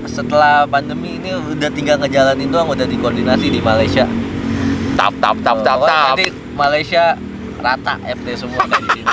setelah pandemi ini udah tinggal ngejalanin doang, udah dikoordinasi di Malaysia. Tap. Nanti Malaysia rata FT semua kayak di sini.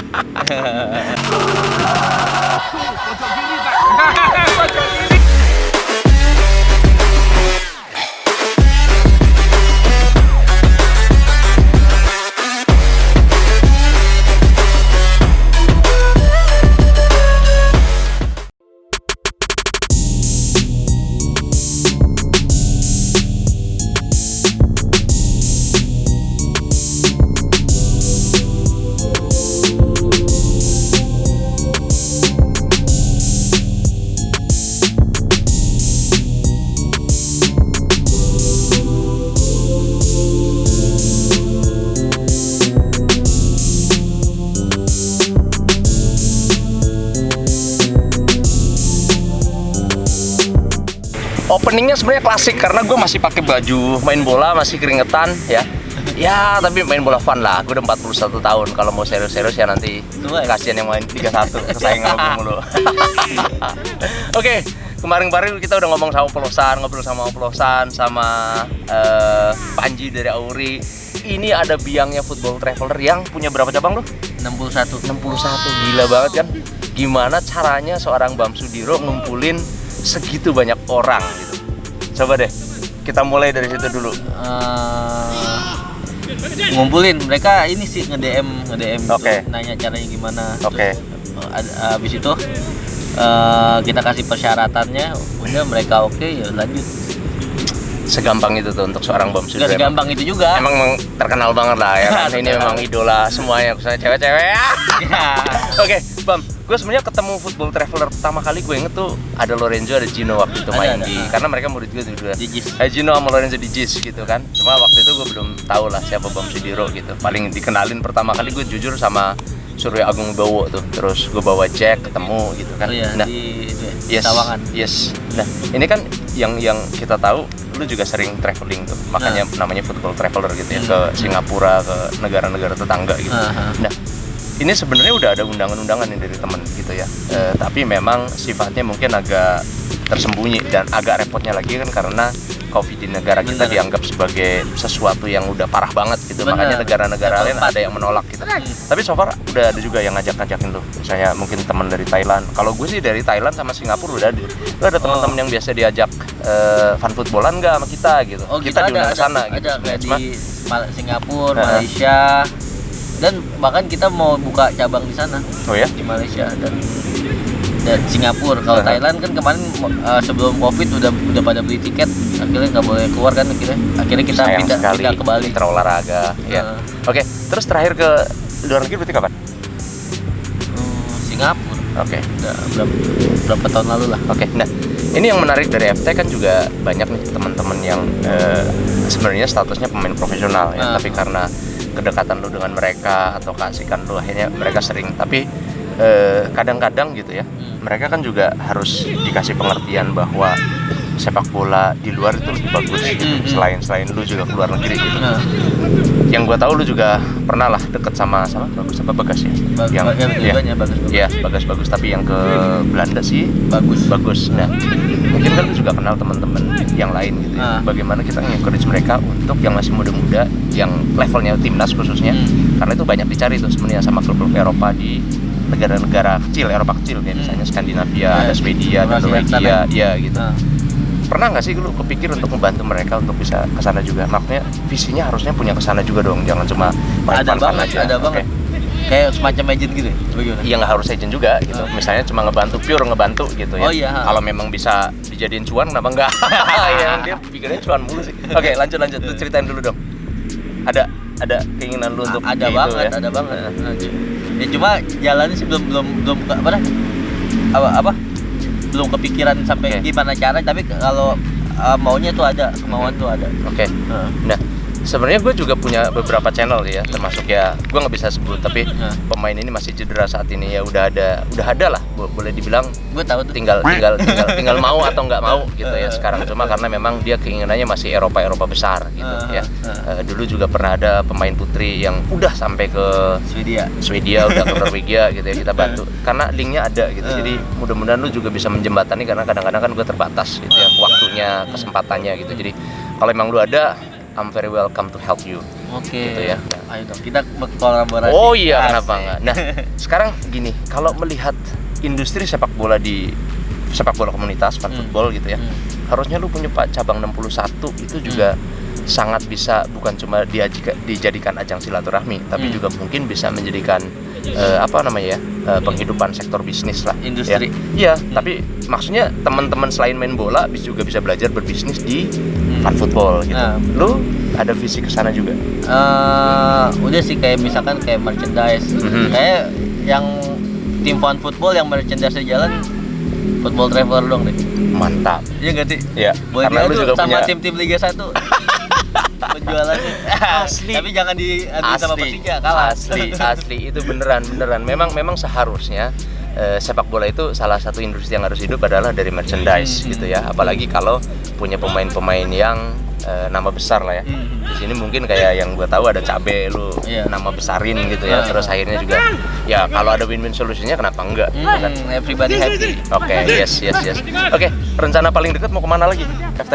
Openingnya sebenarnya klasik karena gue masih pakai baju main bola, masih keringetan ya. Ya, tapi main bola fun lah. Gue udah 41 tahun. Kalau mau serius-serius ya nanti kasihan yang main 31 kesaing sama gue mulu. Oke, kemarin kita udah ngomong sama Oplosan, ngobrol sama Oplosan, sama Panji dari Auri. Ini ada biangnya Football Traveler yang punya berapa cabang lu? 61. Gila banget kan? Gimana caranya seorang Bam Sudiro ngumpulin segitu banyak orang gitu? Coba deh, kita mulai dari situ dulu. Ngumpulin mereka ini sih nge-DM Oke. nanya caranya gimana. Oke. Habis itu kita kasih persyaratannya, udah mereka oke ya lanjut. Segampang itu tuh untuk seorang Bam Sudiro. Gak segampang itu juga. Emang terkenal banget lah ya kan. Ini memang idola semuanya, khususnya cewek-cewek ya. Oke, Bam, gue sebenarnya ketemu Football Traveler pertama kali gue inget tuh ada Lorenzo, ada Gino waktu itu main karena mereka murid gue juga. Gino sama Lorenzo di JIS gitu kan. Cuma waktu itu gue belum tahu lah siapa Bam Sudiro gitu. Paling dikenalin pertama kali gue jujur sama Surya Agung Bowo tuh. Terus gue bawa Jack ketemu gitu kan. Nah, di Tawangan. Yes. Nah, ini kan yang kita tahu lu juga sering traveling tuh. Makanya namanya Football Traveler gitu ya, ke Singapura, ke negara-negara tetangga gitu. Nah, ini sebenarnya udah ada undangan-undangan nih dari temen gitu ya. Tapi memang sifatnya mungkin agak tersembunyi dan agak repotnya lagi kan karena Covid di negara kita dianggap sebagai sesuatu yang udah parah banget gitu. Makanya negara-negara lain ada yang menolak gitu. Tapi so far udah ada juga yang ngajak-ngajakin tuh. Misalnya mungkin teman dari Thailand. Kalau gue sih dari Thailand sama Singapura udah ada. Lu ada teman-teman yang biasa diajak fun footballan nggak sama kita gitu. Kita diundang ke sana gitu. Ada kayak di Singapura, Malaysia. Dan bahkan kita mau buka cabang di sana. Oh ya? Di Malaysia dan Singapura. Kalau Thailand kan kemarin sebelum Covid udah pada beli tiket, akhirnya nggak boleh keluar kan, akhirnya kita pindah ke Bali. Olahraga ya. Oke, terus terakhir ke luar negeri berarti kapan? Singapura. Oke. Udah berapa tahun lalu lah. Oke. Nah, ini yang menarik dari FT kan juga banyak nih teman-teman yang sebenarnya statusnya pemain profesional ya, tapi karena kedekatan lu dengan mereka atau keasikan lu akhirnya mereka sering, tapi kadang-kadang gitu ya, mereka kan juga harus dikasih pengertian bahwa sepak bola di luar itu lebih bagus gitu. Selain lu juga ke luar negeri gitu. Yang gue tahu lu juga pernah lah deket sama Bagus apa Bagas ya? Bagus tapi yang ke Belanda sih Bagus. Nah, mungkin kan lu juga kenal teman-teman yang lain gitu ya. Bagaimana kita nge-encourage mereka untuk yang masih muda-muda, yang levelnya timnas khususnya, karena itu banyak dicari tuh sebenarnya sama klub-klub Eropa di negara-negara kecil, Eropa kecil kayak misalnya Skandinavia, ada Swedia, ada Norwegia, ya gitu. Pernah nggak sih lu kepikir untuk membantu mereka untuk bisa kesana juga? Makanya visinya harusnya punya kesana juga dong, jangan cuma ada banget. Kayak semacam agent gitu ya? Iya, nggak harus agent juga gitu. Misalnya cuma pure ngebantu gitu ya. Oh iya. Kalau memang bisa dijadiin cuan, kenapa enggak? Ya, dia pikirnya cuan mulu sih. Oke, lanjut. Lu ceritain dulu dong. Ada keinginan lu untuk ada banget. Ya cuma jalannya sih belum belum kepikiran sampai gimana cara, tapi kalau maunya tuh ada, kemauan tuh ada. Oke. Nah, sebenarnya gue juga punya beberapa channel ya, termasuk ya gue nggak bisa sebut, tapi pemain ini masih cedera saat ini ya, udah ada lah, boleh dibilang. Gue tahu tuh. tinggal mau atau nggak mau gitu ya sekarang, cuma karena memang dia keinginannya masih Eropa besar gitu ya. Dulu juga pernah ada pemain putri yang udah sampai ke Swedia udah ke Norwegia gitu ya, kita bantu karena linknya ada gitu. Jadi mudah-mudahan lu juga bisa menjembatani, karena kadang-kadang kan gue terbatas gitu ya waktunya, kesempatannya gitu. Jadi kalau emang lu ada, I'm very welcome to help you. Oke. Gitu ya. Ayo dong, kita berkolaborasi. Oh iya, kenapa enggak? Nah, sekarang gini, kalau melihat industri sepak bola komunitas, fan football gitu ya, harusnya lu punya cabang 61 itu juga sangat bisa, bukan cuma dijadikan ajang silaturahmi, tapi juga mungkin bisa menjadikan penghidupan sektor bisnis lah, industri. Iya, tapi maksudnya teman-teman selain main bola juga bisa belajar berbisnis di fan football gitu. Lu ada visi ke sana juga? Udah sih, kayak misalkan kayak merchandise. Kayak yang tim fan football yang merchandise jalan Football Traveler dong deh. Mantap. Iya enggak sih? Iya. Karena lu juga sama punya tim-tim Liga 1. Penjualannya asli. Tapi jangan diadu sama Persija, kalah. Asli itu beneran. Memang seharusnya sepak bola itu salah satu industri yang harus hidup adalah dari merchandise gitu ya. Apalagi kalau punya pemain-pemain yang nama besar lah ya. Di sini mungkin kayak yang gue tahu ada Cabe, lu nama besarin gitu ya. Terus akhirnya juga ya kalau ada win-win solusinya kenapa enggak? Kan? Everybody happy. Oke, yes. Oke, rencana paling dekat mau kemana lagi, FT?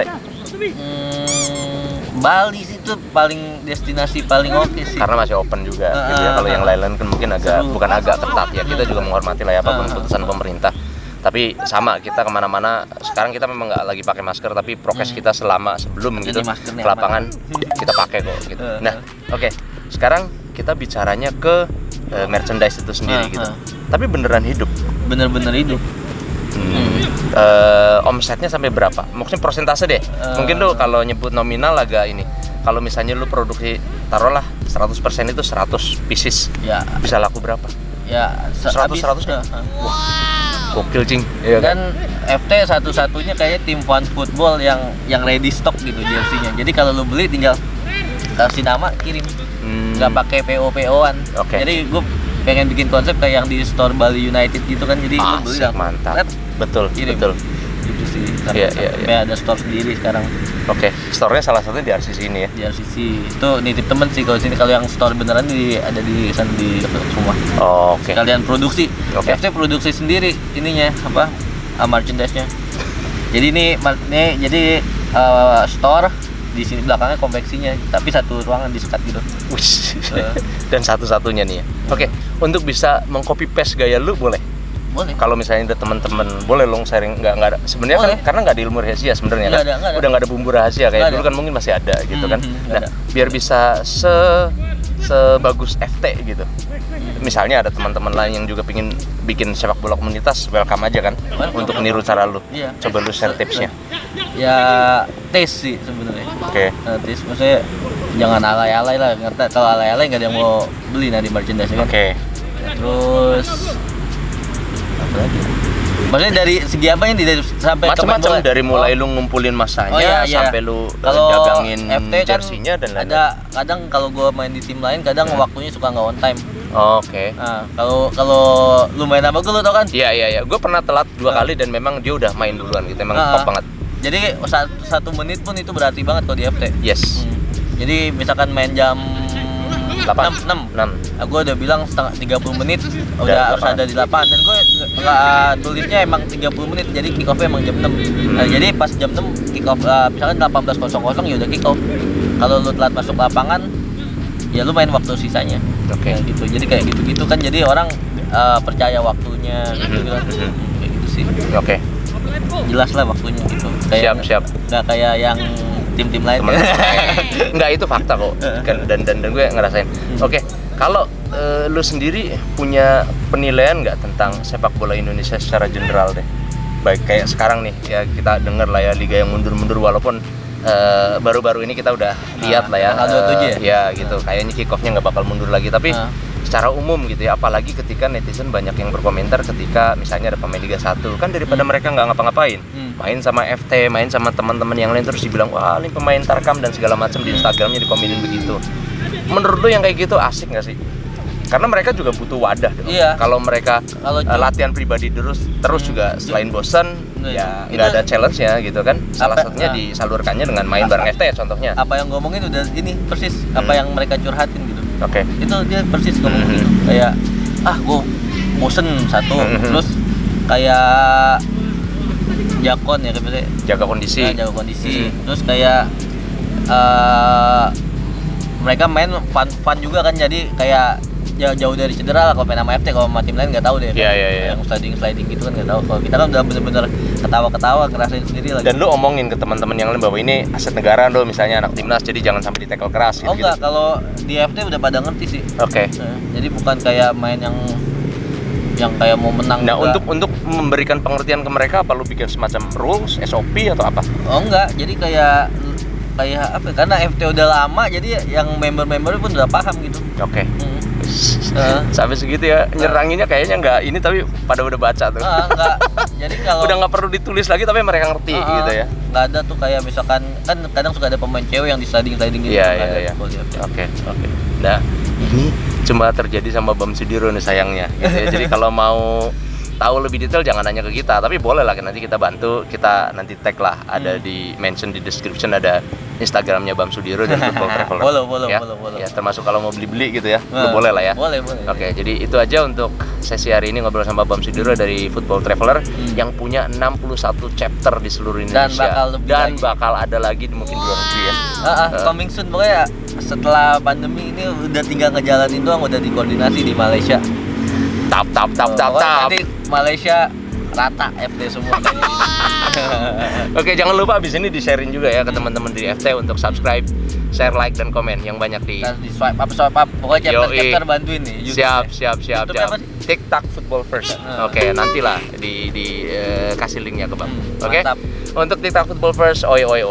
Bali sih itu paling destinasi paling oke sih. Karena masih open juga gitu ya. Kalau yang lain-lain kan mungkin bukan agak ketat ya. Kita juga menghormati lah ya apapun keputusan pemerintah. Tapi sama, kita kemana-mana sekarang kita memang nggak lagi pakai masker, tapi prokes kita sebelum gitu ke lapangan kita pakai kok gitu. Nah, oke. Sekarang kita bicaranya ke merchandise itu sendiri gitu. Tapi beneran hidup. Bener-bener hidup. Omsetnya sampai berapa? Maksudnya persentase deh. Mungkin tuh kalau nyebut nominal agak ini. Kalau misalnya lu produksi, taruhlah 100% itu 100 pieces. Ya. Bisa laku berapa? Ya, 100 deh. Wah. Gokil, Cing. Iya kan FT satu-satunya kayaknya tim fan football yang ready stock gitu jersey-nya. Jadi kalau lu beli tinggal kasih nama, kirim. Nggak pakai PO-PO-an. Jadi gue pengen bikin konsep kayak yang di store Bali United gitu kan, jadi lu beli langsung. Mantap. Betul. Gitu sih. Sampai ada store sendiri sekarang. Oke, store-nya salah satunya di RCC ini ya. Di RCC. Itu nitip temen sih kalau sini. Kalau yang store beneran ada di sana di rumah. Oke. Kalian produksi. FT produksi sendiri ininya merchandise-nya. Jadi ini store di sini belakangnya konveksinya, tapi satu ruangan disekat gitu. Dan satu-satunya nih ya. Oke, untuk bisa mengcopy paste gaya lu boleh? Boleh. Kalau misalnya ada teman-teman, boleh long sharing, nggak ada. Sebenarnya kan karena nggak ada ilmu rahasia sebenarnya kan. Udah nggak ada bumbu rahasia kayak dulu kan, mungkin masih ada gitu kan. Nah, biar bisa sebagus FT gitu. Misalnya ada teman-teman lain yang juga pingin bikin sepak bola komunitas, welcome aja kan untuk niru cara lu. Coba lu share tipsnya. Ya taste sih sebenarnya. Oke. Taste maksudnya jangan alay-alay lah, ngerti? Kalau alay-alay nggak ada yang mau beli nanti merchandise kan. Terus apa lagi? Maksudnya dari segi apa ini, sampai macam-macam, dari mulai lu ngumpulin masanya sampai lu dagangin jersinya dan lain-lain. Ada kadang kalau gua main di tim lain kadang waktunya suka nggak on time. Nah, kalau lu main sama gua, lu tau kan? Iya. Gua pernah telat 2 kali dan memang dia udah main duluan gitu. Emang top banget. Jadi 1 menit pun itu berarti banget kalau di FT. Yes. Jadi misalkan main jam 6. Gue udah bilang 30 menit udah harus ada di lapangan, dan gue nggak tulisnya emang 30 menit, jadi kick off-nya emang jam 6. Nah, jadi pas jam 6 kick off, misalkan 18.00 ya udah kick off. Kalau lu telat masuk lapangan, ya lu main waktu sisanya. Nah, gitu. Jadi kayak gitu-gitu kan, jadi orang percaya waktunya gitu kan. Kayak gitu sih. Jelas lah waktunya gitu. Kayak Siap. Nggak kayak yang tim-tim lain. Enggak, itu fakta kok. Dan gue ngerasain. Kalau lu sendiri punya penilaian nggak tentang sepak bola Indonesia secara general deh? Baik kayak sekarang nih ya, kita denger lah ya liga yang mundur-mundur, walaupun baru-baru ini kita udah lihat lah ya. Tanggal 27 ya gitu. Kayaknya kick off-nya nggak bakal mundur lagi, tapi secara umum gitu ya, apalagi ketika netizen banyak yang berkomentar ketika misalnya ada pemain Liga 1 kan, daripada mereka nggak ngapa-ngapain, main sama FT, main sama teman-teman yang lain terus dibilang wah ini pemain Tarkam dan segala macam, di Instagramnya dikomenin begitu. Menurut lu yang kayak gitu asik nggak sih? Karena mereka juga butuh wadah dong. Iya. Kalau mereka latihan pribadi terus juga selain bosan ya nggak ada challenge-nya gitu kan. Salah satunya disalurkannya dengan main bareng FT contohnya. Apa yang ngomongin udah ini persis apa yang mereka curhatin gitu. Oke. Itu dia persis ngomong gitu. Kayak gue bosen satu, terus kayak jakon ya kayak jaga kondisi. Jaga kondisi. Terus kayak mereka main fun juga kan, jadi kayak jauh dari cedera lah kalau main sama FT. Kalau sama tim lain nggak tahu deh. Iya. Yang sliding gitu kan nggak tahu. Kalau kita kan udah bener-bener ketawa-ketawa ngerasain sendiri lagi. Dan lu omongin ke teman-teman yang lain bahwa ini aset negara lo, misalnya anak timnas, jadi jangan sampai di-tackle keras gitu. Oh enggak, kalau di FT udah pada ngerti sih. Oke. Jadi bukan kayak main yang kayak mau menang. Nah, juga. untuk memberikan pengertian ke mereka, apa lu bikin semacam rules, SOP atau apa? Oh enggak, jadi kayak apa? Karena FT udah lama, jadi yang member-member pun udah paham gitu. Oke. Sampai segitu ya, nyeranginnya kayaknya nggak ini, tapi pada udah baca tuh. Enggak. Jadi kalau udah nggak perlu ditulis lagi, tapi mereka ngerti gitu ya. Nggak ada tuh kayak misalkan kan kadang suka ada pemain cewek yang di sliding gitu. Iya. Oke. Nah, ini cuma terjadi sama Bam Sudiro nih sayangnya. Gitu ya. Jadi kalau mau tahu lebih detail jangan nanya ke kita, tapi boleh lah nanti kita bantu, kita nanti tag lah, ada di mention di description, ada Instagramnya Bam Sudiro dan Football Traveler. Boleh. Ya, termasuk kalau mau beli-beli gitu ya, lu boleh lah ya. Boleh. Oke, jadi itu aja untuk sesi hari ini ngobrol sama Bam Sudiro dari Football Traveler yang punya 61 chapter di seluruh Indonesia dan bakal ada lagi mungkin di luar negeri ya. Coming soon, pokoknya setelah pandemi ini udah tinggal ngejalanin doang, udah dikoordinasi di Malaysia. Tap. Nanti Malaysia rata FT semua. Oke, jangan lupa abis ini di-sharein juga ya ke teman-teman di FT untuk subscribe, share, like, dan komen yang banyak di swipe up. Pokoknya chapter bantuin nih. Siap. TikTok Football First. Oke, nantilah di kasih linknya ke Bang. Oke. Untuk TikTok Football First, oi.